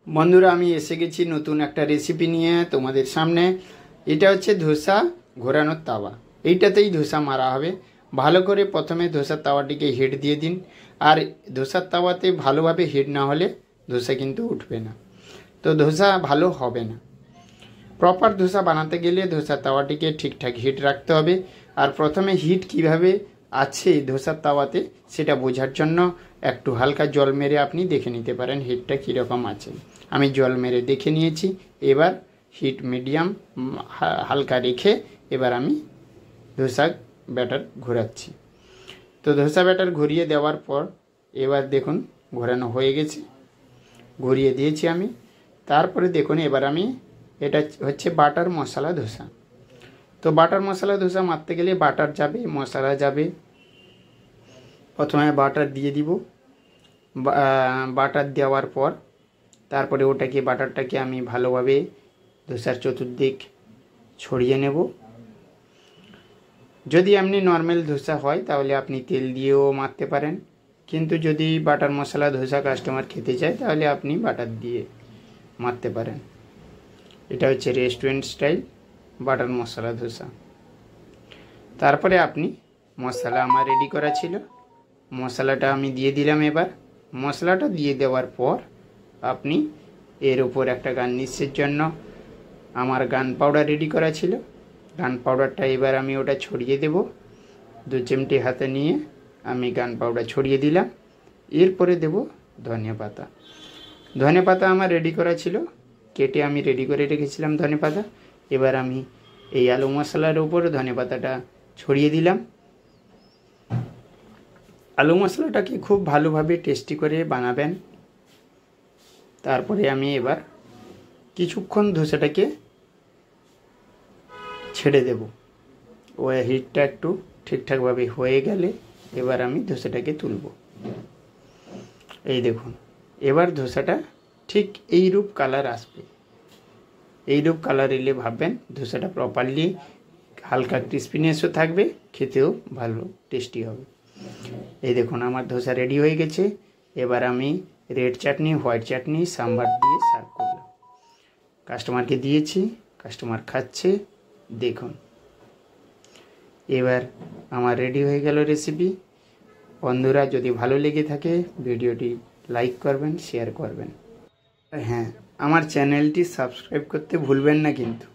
বন্ধুরা আমি এসে গেছি নতুন একটা রেসিপি নিয়ে তোমাদের সামনে। এটা হচ্ছে ধোসা ঘোরানোর তাওয়া। এইটাতেই ধোসা মারা হবে। ভালো করে প্রথমে ধোসার তাওয়াটিকে হিট দিয়ে দিন। আর ধোসার তাওয়াতে ভালোভাবে হিট না হলে ধোসা কিন্তু উঠবে না, তো ধোসা ভালো হবে না। প্রপার ধোসা বানাতে গেলে ধোসার তাওয়াটিকে ঠিকঠাক হিট রাখতে হবে। আর প্রথমে হিট কিভাবে আছে ধোসার তাওয়াতে সেটা বোঝার জন্য একটু হালকা জল মেরে আপনি দেখে নিতে পারেন হিটটা কীরকম আছে। আমি জল মেরে দেখে নিয়েছি। এবার হিট মিডিয়াম হালকা রেখে এবার আমি ধোসা ব্যাটার ঘোরাচ্ছি। তো ধোসা ব্যাটার ঘুরিয়ে দেওয়ার পর এবার দেখুন ঘোরানো হয়ে গেছে, ঘুরিয়ে দিয়েছি আমি। তারপরে দেখুন এবার আমি এটা হচ্ছে বাটার মশলা ধোসা। তো বাটার মশলা ধোসা মারতে গেলে বাটার যাবে, মশলা যাবে। প্রথমে বাটার দিয়ে দিব। বাটার দেওয়ার পর তারপরে বাটারটাকে আমি ভালোভাবে ধোসার চতুর্দিক ছড়িয়ে নেব। যদি এমনি নর্মাল ধোসা হয় তাহলে আপনি তেল দিয়েও মারতে পারেন, কিন্তু যদি বাটার মশলা ধোসা কাস্টমার খেতে চায় তাহলে আপনি বাটার দিয়ে মারতে পারেন। এটা হচ্ছে restaurant style butter masala dosa. তারপরে আপনি মশলা আমার রেডি করা ছিল, মশলাটা আমি দিয়ে দিলাম। এবার মশলাটা দিয়ে দেওয়ার পর আপনি এর উপর একটা গার্নিশের জন্য আমার গান পাউডার রেডি করা ছিল, গান পাউডারটা এবার আমি ওটা ছড়িয়ে দেব। 2 চিমটি হাতে নিয়ে আমি গান পাউডার ছড়িয়ে দিলাম। এরপরে দেব ধনিয়া পাতা। ধনে পাতা আমার রেডি করা ছিল, কেটে আমি রেডি করে রেখেছিলাম ধনে পাতা। এবার আমি এই আলু মশলার উপর ধনে পাতাটা ছড়িয়ে দিলাম। আলু মশলাটাকে খুব ভালোভাবে টেস্টি করে বানাবেন। তারপরে আমি এবার কিছুক্ষণ ধোসাটাকে ছেড়ে দেব। ওই হিটটা একটু ঠিকঠাকভাবে হয়ে গেলে এবার আমি ধোসাটাকে তুলব। এই দেখুন এবার ধোসাটা ঠিক এইরূপ কালার আসবে। এইরূপ কালার এলে ভাববেন ধোসাটা প্রপারলি হালকা ক্রিস্পিনেসও থাকবে, খেতেও ভালো টেস্টি হবে। এই দেখুন আমার ধোসা রেডি হয়ে গেছে। এবার আমি রেড চাটনি, হোয়াইট চাটনি, সাম্বার দিয়ে সার্ভ করলাম। কাস্টমারকে দিয়েছি, কাস্টমার খাচ্ছে। দেখুন এবার আমার রেডি হয়ে গেল রেসিপি। বন্ধুরা যদি ভালো লেগে থাকে ভিডিওটি লাইক করবেন, শেয়ার করবেন। হ্যাঁ, আমার চ্যানেলটি সাবস্ক্রাইব করতে ভুলবেন না কিন্তু।